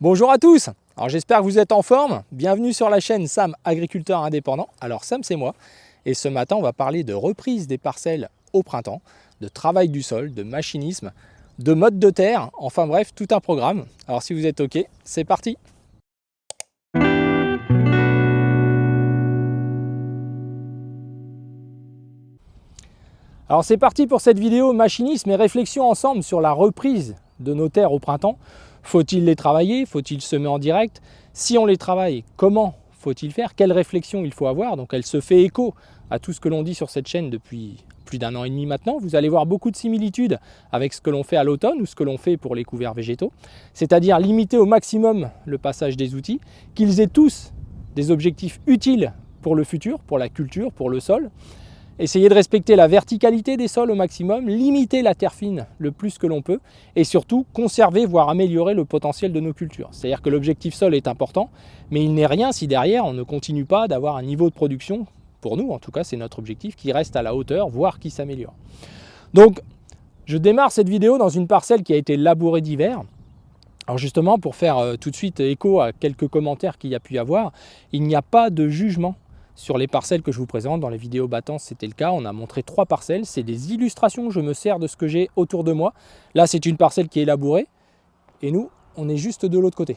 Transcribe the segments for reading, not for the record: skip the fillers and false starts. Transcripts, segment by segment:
Bonjour à tous, alors j'espère que vous êtes en forme. Bienvenue sur la chaîne Sam Agriculteur Indépendant. Alors Sam c'est moi et ce matin on va parler de reprise des parcelles au printemps, de travail du sol, de machinisme, de mode de terre, enfin bref tout un programme. Alors si vous êtes ok, c'est parti. Alors c'est parti pour cette vidéo machinisme et réflexion ensemble sur la reprise de nos terres au printemps. Faut-il les travailler? Faut-il semer en direct? Si on les travaille, comment faut-il faire? Quelle réflexion il faut avoir? Donc elle se fait écho à tout ce que l'on dit sur cette chaîne depuis plus d'1 an et demi maintenant. Vous allez voir beaucoup de similitudes avec ce que l'on fait à l'automne ou ce que l'on fait pour les couverts végétaux. C'est-à-dire limiter au maximum le passage des outils, qu'ils aient tous des objectifs utiles pour le futur, pour la culture, pour le sol. Essayer de respecter la verticalité des sols au maximum, limiter la terre fine le plus que l'on peut et surtout conserver, voire améliorer le potentiel de nos cultures. C'est-à-dire que l'objectif sol est important, mais il n'est rien si derrière on ne continue pas d'avoir un niveau de production, pour nous en tout cas c'est notre objectif, qui reste à la hauteur, voire qui s'améliore. Donc je démarre cette vidéo dans une parcelle qui a été labourée d'hiver. Alors justement pour faire tout de suite écho à quelques commentaires qu'il y a pu y avoir, il n'y a pas de jugement sur les parcelles que je vous présente. Dans les vidéos battantes, c'était le cas. On a montré 3 parcelles. C'est des illustrations. Je me sers de ce que j'ai autour de moi. Là, c'est une parcelle qui est labourée. Et nous, on est juste de l'autre côté.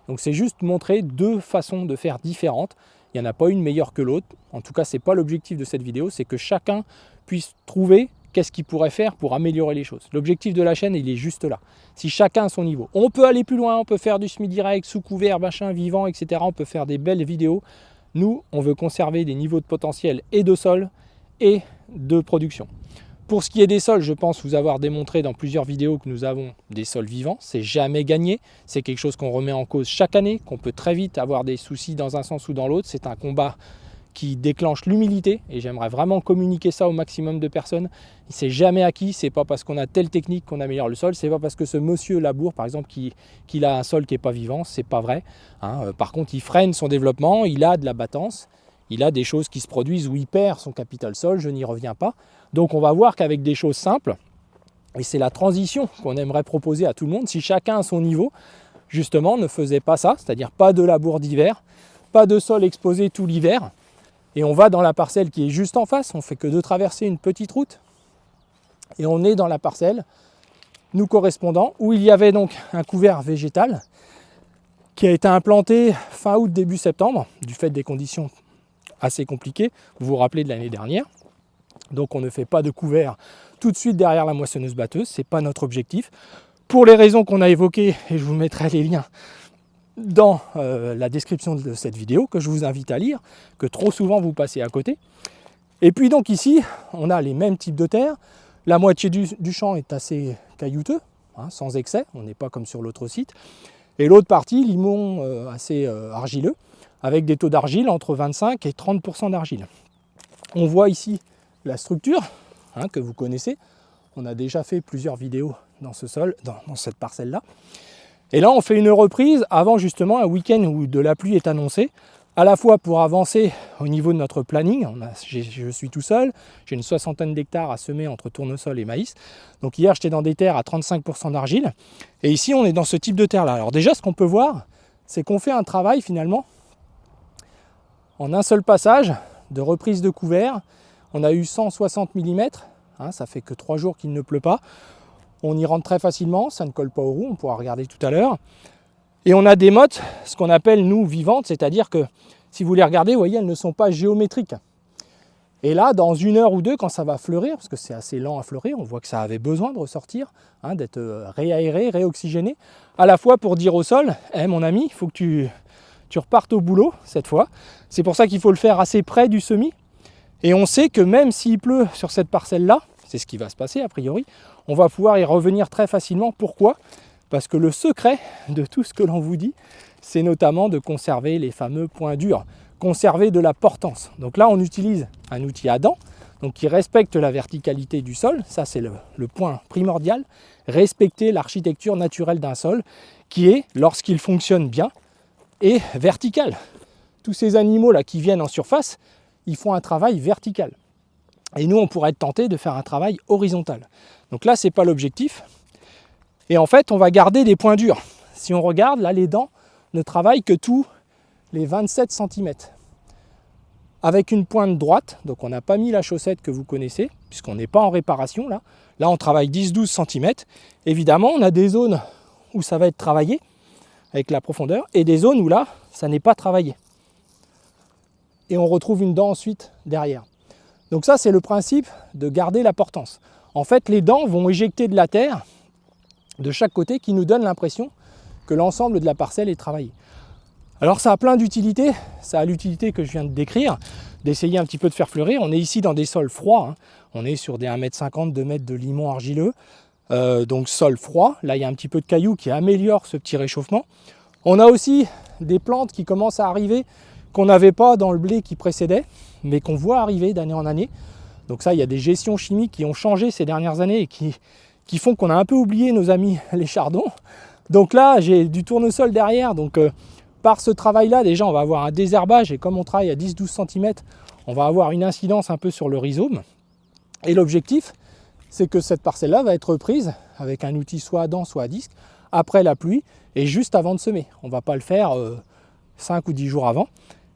Donc, c'est juste montrer 2 façons de faire différentes. Il n'y en a pas une meilleure que l'autre. En tout cas, ce n'est pas l'objectif de cette vidéo. C'est que chacun puisse trouver qu'est-ce qu'il pourrait faire pour améliorer les choses. L'objectif de la chaîne, il est juste là. Si chacun a son niveau. On peut aller plus loin. On peut faire du semi-direct, sous couvert, machin, vivant, etc. On peut faire des belles vidéos. Nous, on veut conserver des niveaux de potentiel et de sol et de production. Pour ce qui est des sols, je pense vous avoir démontré dans plusieurs vidéos que nous avons des sols vivants. C'est jamais gagné. C'est quelque chose qu'on remet en cause chaque année, qu'on peut très vite avoir des soucis dans un sens ou dans l'autre. C'est un combat qui déclenche l'humilité et j'aimerais vraiment communiquer ça au maximum de personnes. C'est jamais acquis, c'est pas parce qu'on a telle technique qu'on améliore le sol, c'est pas parce que ce monsieur laboure par exemple qu'il a un sol qui est pas vivant, c'est pas vrai. Par contre il freine son développement, il a de la battance, il a des choses qui se produisent où il perd son capital sol, je n'y reviens pas. Donc on va voir qu'avec des choses simples, et c'est la transition qu'on aimerait proposer à tout le monde, si chacun à son niveau justement ne faisait pas ça, c'est-à-dire pas de labour d'hiver, pas de sol exposé tout l'hiver. Et on va dans la parcelle qui est juste en face, on fait que de traverser une petite route. Et on est dans la parcelle, nous correspondant, où il y avait donc un couvert végétal qui a été implanté fin août, début septembre, du fait des conditions assez compliquées, vous vous rappelez de l'année dernière. Donc on ne fait pas de couvert tout de suite derrière la moissonneuse batteuse, ce n'est pas notre objectif. Pour les raisons qu'on a évoquées, et je vous mettrai les liens dans la description de cette vidéo, que je vous invite à lire, que trop souvent vous passez à côté. Et puis donc ici, on a les mêmes types de terre. La moitié du champ est assez caillouteux, sans excès, on n'est pas comme sur l'autre site. Et l'autre partie, limon assez argileux, avec des taux d'argile entre 25 et 30% d'argile. On voit ici la structure que vous connaissez. On a déjà fait plusieurs vidéos dans ce sol, dans cette parcelle-là. Et là, on fait une reprise avant justement un week-end où de la pluie est annoncée, à la fois pour avancer au niveau de notre planning. Je suis tout seul, j'ai une 60aine d'hectares à semer entre tournesol et maïs. Donc hier, j'étais dans des terres à 35% d'argile. Et ici, on est dans ce type de terre-là. Alors déjà, ce qu'on peut voir, c'est qu'on fait un travail finalement en un seul passage de reprise de couvert. On a eu 160 mm, ça fait que 3 jours qu'il ne pleut pas. On y rentre très facilement, ça ne colle pas aux roues, on pourra regarder tout à l'heure. Et on a des mottes, ce qu'on appelle nous vivantes, c'est-à-dire que si vous les regardez, vous voyez, elles ne sont pas géométriques. Et là, dans 1 heure ou 2, quand ça va fleurir, parce que c'est assez lent à fleurir, on voit que ça avait besoin de ressortir, d'être réaéré, réoxygéné, à la fois pour dire au sol, mon ami, il faut que tu repartes au boulot cette fois. C'est pour ça qu'il faut le faire assez près du semis. Et on sait que même s'il pleut sur cette parcelle-là, c'est ce qui va se passer a priori, on va pouvoir y revenir très facilement. Pourquoi ? Parce que le secret de tout ce que l'on vous dit, c'est notamment de conserver les fameux points durs, conserver de la portance. Donc là, on utilise un outil à dents, donc qui respecte la verticalité du sol, ça c'est le point primordial, respecter l'architecture naturelle d'un sol, qui est, lorsqu'il fonctionne bien, est vertical. Tous ces animaux-là qui viennent en surface, ils font un travail vertical. Et nous, on pourrait être tenté de faire un travail horizontal. Donc là, ce n'est pas l'objectif. Et en fait, on va garder des points durs. Si on regarde, là, les dents ne travaillent que tous les 27 cm. Avec une pointe droite, donc on n'a pas mis la chaussette que vous connaissez, puisqu'on n'est pas en réparation là. Là, on travaille 10-12 cm. Évidemment, on a des zones où ça va être travaillé avec la profondeur, et des zones où là, ça n'est pas travaillé. Et on retrouve une dent ensuite derrière. Donc ça, c'est le principe de garder la portance. En fait, les dents vont éjecter de la terre de chaque côté qui nous donne l'impression que l'ensemble de la parcelle est travaillé. Alors ça a plein d'utilités, ça a l'utilité que je viens de décrire, d'essayer un petit peu de faire fleurir. On est ici dans des sols froids, hein. On est sur des 1,50 m, 2 m de limon argileux, donc sol froid. Là il y a un petit peu de cailloux qui améliorent ce petit réchauffement. On a aussi des plantes qui commencent à arriver, qu'on n'avait pas dans le blé qui précédait, mais qu'on voit arriver d'année en année. Donc ça, il y a des gestions chimiques qui ont changé ces dernières années et qui font qu'on a un peu oublié nos amis les chardons. Donc là, j'ai du tournesol derrière, donc par ce travail-là, déjà, on va avoir un désherbage, et comme on travaille à 10-12 cm, on va avoir une incidence un peu sur le rhizome. Et l'objectif, c'est que cette parcelle-là va être reprise avec un outil soit à dents, soit à disque, après la pluie, et juste avant de semer. On ne va pas le faire 5 ou 10 jours avant.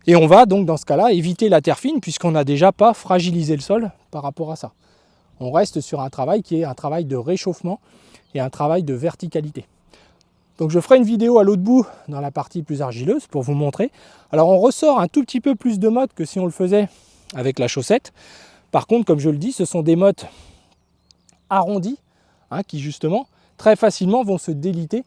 Et on va donc, dans ce cas-là, éviter la terre fine, puisqu'on n'a déjà pas fragilisé le sol par rapport à ça. On reste sur un travail qui est un travail de réchauffement et un travail de verticalité. Donc je ferai une vidéo à l'autre bout dans la partie plus argileuse pour vous montrer. Alors on ressort un tout petit peu plus de mottes que si on le faisait avec la chaussette. Par contre, comme je le dis, ce sont des mottes arrondies, hein, qui justement très facilement vont se déliter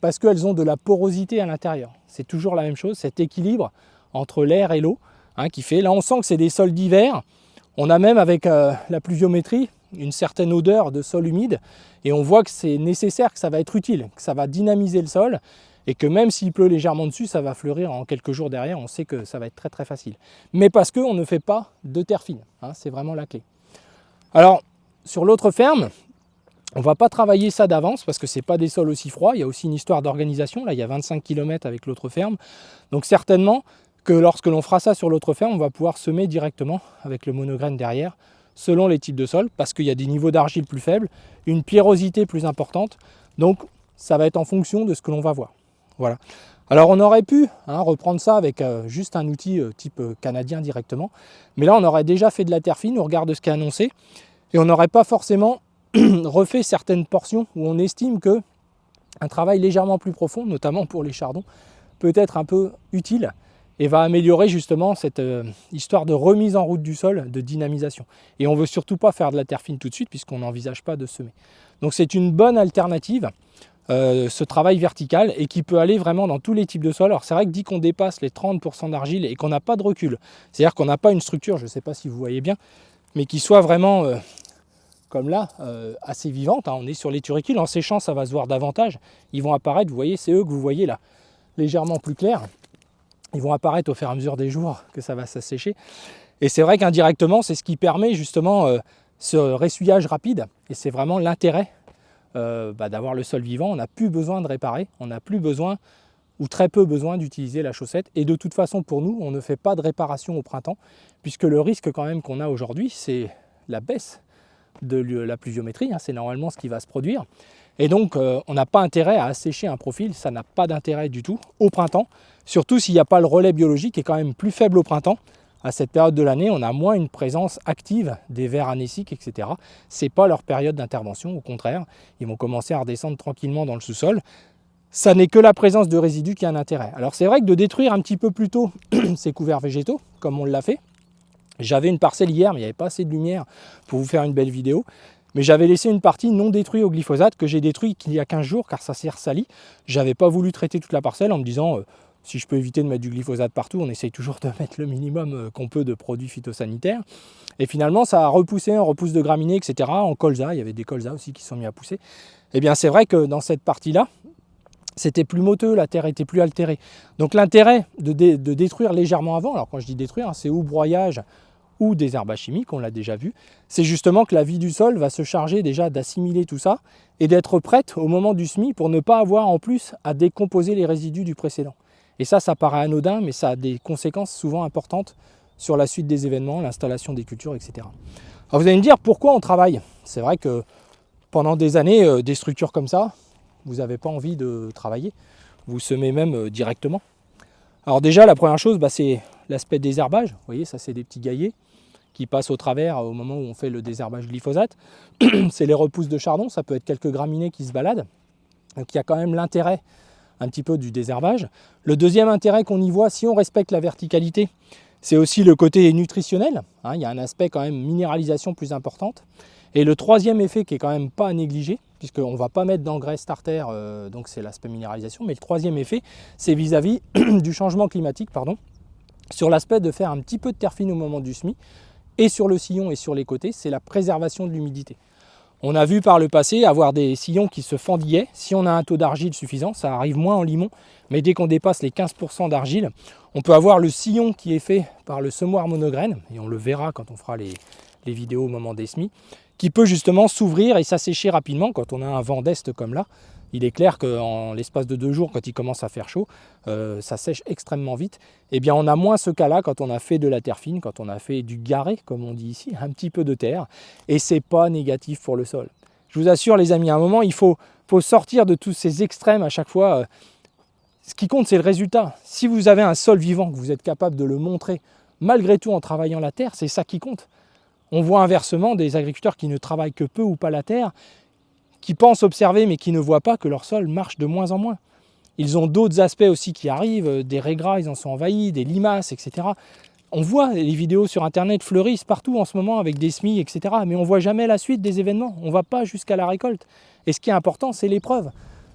parce qu'elles ont de la porosité à l'intérieur. C'est toujours la même chose, cet équilibre entre l'air et l'eau, hein, qui fait. Là on sent que c'est des sols d'hiver. On a même avec la pluviométrie une certaine odeur de sol humide, et on voit que c'est nécessaire, que ça va être utile, que ça va dynamiser le sol, et que même s'il pleut légèrement dessus, ça va fleurir en quelques jours derrière. On sait que ça va être très très facile. Mais parce qu'on ne fait pas de terre fine, hein, c'est vraiment la clé. Alors sur l'autre ferme, on ne va pas travailler ça d'avance parce que ce n'est pas des sols aussi froids. Il y a aussi une histoire d'organisation. Là, il y a 25 km avec l'autre ferme. Donc certainement que lorsque l'on fera ça sur l'autre ferme, on va pouvoir semer directement avec le monograine derrière, selon les types de sols, parce qu'il y a des niveaux d'argile plus faibles, une pierrosité plus importante. Donc ça va être en fonction de ce que l'on va voir. Voilà. Alors on aurait pu reprendre ça avec juste un outil type canadien directement, mais là on aurait déjà fait de la terre fine au regard de ce qui est annoncé, et on n'aurait pas forcément refait certaines portions où on estime que un travail légèrement plus profond, notamment pour les chardons, peut être un peu utile et va améliorer justement cette histoire de remise en route du sol, de dynamisation. Et on ne veut surtout pas faire de la terre fine tout de suite puisqu'on n'envisage pas de semer. Donc c'est une bonne alternative, ce travail vertical, et qui peut aller vraiment dans tous les types de sols. Alors c'est vrai que dès qu'on dépasse les 30% d'argile et qu'on n'a pas de recul, c'est-à-dire qu'on n'a pas une structure, je ne sais pas si vous voyez bien, mais qui soit vraiment comme là, assez vivante, hein. On est sur les turicules, en séchant ça va se voir davantage, ils vont apparaître, vous voyez, c'est eux que vous voyez là, légèrement plus clairs. Ils vont apparaître au fur et à mesure des jours que ça va s'assécher. Et c'est vrai qu'indirectement, c'est ce qui permet justement ce ressuyage rapide. Et c'est vraiment l'intérêt d'avoir le sol vivant. On n'a plus besoin de réparer, on n'a plus besoin ou très peu besoin d'utiliser la chaussette. Et de toute façon, pour nous, on ne fait pas de réparation au printemps, puisque le risque quand même qu'on a aujourd'hui, c'est la baisse de la pluviométrie. Hein, c'est normalement ce qui va se produire. Et donc, on n'a pas intérêt à assécher un profil, ça n'a pas d'intérêt du tout au printemps, surtout s'il n'y a pas le relais biologique qui est quand même plus faible au printemps. À cette période de l'année, on a moins une présence active des vers anéciques, etc. Ce n'est pas leur période d'intervention, au contraire, ils vont commencer à redescendre tranquillement dans le sous-sol. Ça n'est que la présence de résidus qui a un intérêt. Alors c'est vrai que de détruire un petit peu plus tôt ces couverts végétaux, comme on l'a fait, j'avais une parcelle hier, mais il n'y avait pas assez de lumière pour vous faire une belle vidéo. Mais j'avais laissé une partie non détruite au glyphosate que j'ai détruit il y a 15 jours car ça s'est ressali. J'avais pas voulu traiter toute la parcelle en me disant si je peux éviter de mettre du glyphosate partout, on essaye toujours de mettre le minimum qu'on peut de produits phytosanitaires. Et finalement ça a repoussé, un repousse de graminées, etc. En colza, il y avait des colzas aussi qui sont mis à pousser. Et bien c'est vrai que dans cette partie-là, c'était plus moteux, la terre était plus altérée. Donc l'intérêt de détruire légèrement avant, alors quand je dis détruire, c'est ou broyage, ou des herbages chimiques, on l'a déjà vu, c'est justement que la vie du sol va se charger déjà d'assimiler tout ça et d'être prête au moment du semis pour ne pas avoir en plus à décomposer les résidus du précédent. Et ça paraît anodin, mais ça a des conséquences souvent importantes sur la suite des événements, l'installation des cultures, etc. Alors vous allez me dire pourquoi on travaille. C'est vrai que pendant des années, des structures comme ça, vous n'avez pas envie de travailler. Vous semez même directement. Alors déjà, la première chose, c'est l'aspect désherbage. Vous voyez, ça c'est des petits gaillets qui passent au travers au moment où on fait le désherbage glyphosate. C'est les repousses de chardon, ça peut être quelques graminées qui se baladent. Donc il y a quand même l'intérêt un petit peu du désherbage. Le deuxième intérêt qu'on y voit, si on respecte la verticalité, c'est aussi le côté nutritionnel. Il y a un aspect quand même minéralisation plus importante. Et le troisième effet qui est quand même pas à négliger, puisqu'on ne va pas mettre d'engrais starter, donc c'est l'aspect minéralisation, mais le troisième effet, c'est vis-à-vis du changement climatique, sur l'aspect de faire un petit peu de terre fine au moment du semis, et sur le sillon et sur les côtés, c'est la préservation de l'humidité. On a vu par le passé avoir des sillons qui se fendillaient. Si on a un taux d'argile suffisant, ça arrive moins en limon, mais dès qu'on dépasse les 15% d'argile, on peut avoir le sillon qui est fait par le semoir monograine, et on le verra quand on fera les vidéos au moment des semis, qui peut justement s'ouvrir et s'assécher rapidement quand on a un vent d'est comme là. Il est clair qu'en l'espace de 2 jours, quand il commence à faire chaud, ça sèche extrêmement vite. Eh bien, on a moins ce cas-là quand on a fait de la terre fine, quand on a fait du garré, comme on dit ici, un petit peu de terre. Et c'est pas négatif pour le sol. Je vous assure, les amis, à un moment, il faut sortir de tous ces extrêmes à chaque fois. Ce qui compte, c'est le résultat. Si vous avez un sol vivant, que vous êtes capable de le montrer, malgré tout en travaillant la terre, c'est ça qui compte. On voit inversement des agriculteurs qui ne travaillent que peu ou pas la terre, qui pensent observer mais qui ne voient pas que leur sol marche de moins en moins. Ils ont d'autres aspects aussi qui arrivent, des raigrats, ils en sont envahis, des limaces, etc. On voit les vidéos sur internet fleurissent partout en ce moment avec des semis, etc. Mais on ne voit jamais la suite des événements, on ne va pas jusqu'à la récolte. Et ce qui est important, c'est l'épreuve.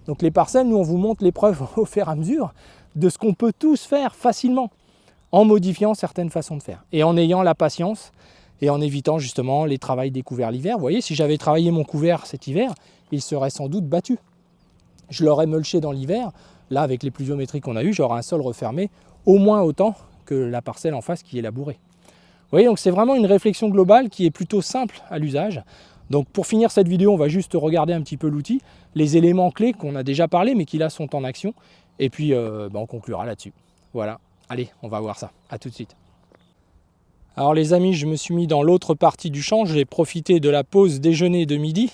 Donc les parcelles, nous on vous montre l'épreuve au fur et à mesure de ce qu'on peut tous faire facilement, en modifiant certaines façons de faire. Et en ayant la patience, et en évitant justement les travails découverts l'hiver. Vous voyez, si j'avais travaillé mon couvert cet hiver, il serait sans doute battu. Je l'aurais mulché dans l'hiver. Là, avec les pluviométries qu'on a eues, j'aurais un sol refermé au moins autant que la parcelle en face qui est labourée. Vous voyez, donc c'est vraiment une réflexion globale qui est plutôt simple à l'usage. Donc pour finir cette vidéo, on va juste regarder un petit peu l'outil, les éléments clés qu'on a déjà parlé, mais qui là sont en action. Et puis on conclura là-dessus. Voilà, allez, on va voir ça. À tout de suite. Alors les amis, je me suis mis dans l'autre partie du champ, j'ai profité de la pause déjeuner de midi,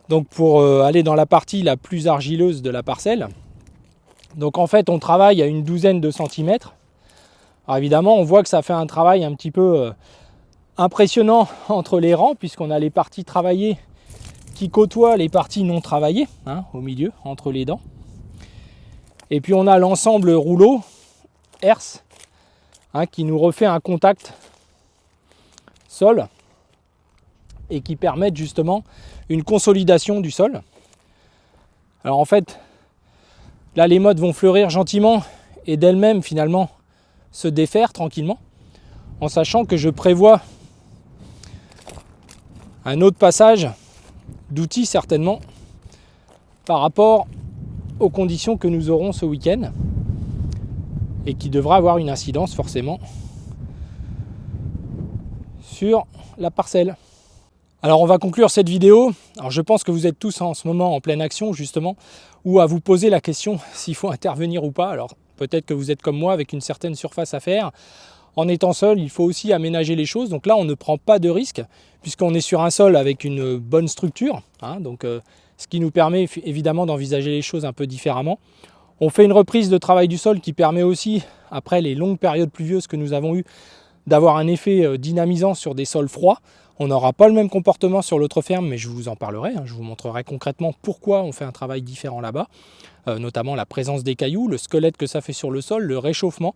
donc pour aller dans la partie la plus argileuse de la parcelle. Donc en fait on travaille à une douzaine de centimètres. Alors évidemment on voit que ça fait un travail un petit peu impressionnant entre les rangs, puisqu'on a les parties travaillées qui côtoient les parties non travaillées, au milieu, entre les dents. Et puis on a l'ensemble rouleau, herse, qui nous refait un contact sol et qui permet justement une consolidation du sol. Alors en fait, là les mottes vont fleurir gentiment et d'elles-mêmes finalement se défaire tranquillement, en sachant que je prévois un autre passage d'outils certainement par rapport aux conditions que nous aurons ce week-end, et qui devra avoir une incidence forcément sur la parcelle. Alors on va conclure cette vidéo. Alors je pense que vous êtes tous en ce moment en pleine action justement, ou à vous poser la question s'il faut intervenir ou pas. Alors peut-être que vous êtes comme moi avec une certaine surface à faire. En étant seul, il faut aussi aménager les choses. Donc là, on ne prend pas de risque puisqu'on est sur un sol avec une bonne structure. Ce qui nous permet évidemment d'envisager les choses un peu différemment. On fait une reprise de travail du sol qui permet aussi, après les longues périodes pluvieuses que nous avons eues, d'avoir un effet dynamisant sur des sols froids. On n'aura pas le même comportement sur l'autre ferme, mais je vous en parlerai. Je vous montrerai concrètement pourquoi on fait un travail différent là-bas, notamment la présence des cailloux, le squelette que ça fait sur le sol, le réchauffement.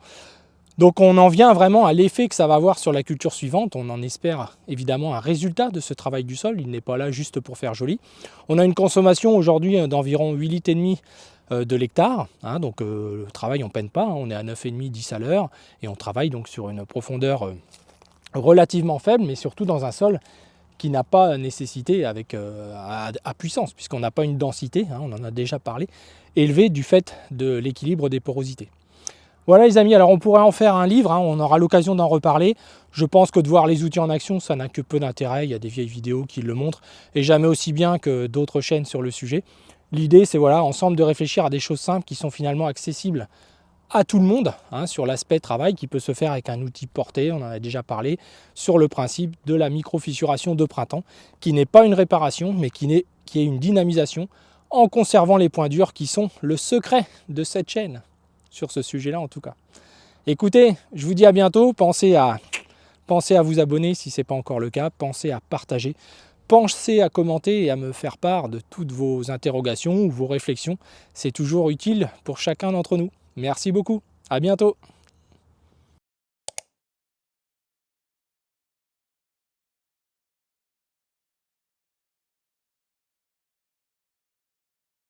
Donc on en vient vraiment à l'effet que ça va avoir sur la culture suivante. On en espère évidemment un résultat de ce travail du sol. Il n'est pas là juste pour faire joli. On a une consommation aujourd'hui d'environ 8,5 litres de l'hectare, donc le travail on ne peine pas, on est à 9,5, 10 à l'heure, et on travaille donc sur une profondeur relativement faible, mais surtout dans un sol qui n'a pas nécessité à puissance, puisqu'on n'a pas une densité, on en a déjà parlé, élevée du fait de l'équilibre des porosités. Voilà les amis, alors on pourrait en faire un livre, on aura l'occasion d'en reparler. Je pense que de voir les outils en action, ça n'a que peu d'intérêt, il y a des vieilles vidéos qui le montrent, et jamais aussi bien que d'autres chaînes sur le sujet. L'idée, c'est ensemble de réfléchir à des choses simples qui sont finalement accessibles à tout le monde, sur l'aspect travail qui peut se faire avec un outil porté, on en a déjà parlé, sur le principe de la micro-fissuration de printemps, qui n'est pas une réparation, mais qui est une dynamisation en conservant les points durs qui sont le secret de cette chaîne, sur ce sujet-là en tout cas. Écoutez, je vous dis à bientôt, pensez à vous abonner si ce n'est pas encore le cas, pensez à partager, pensez à commenter et à me faire part de toutes vos interrogations ou vos réflexions, c'est toujours utile pour chacun d'entre nous. Merci beaucoup, à bientôt.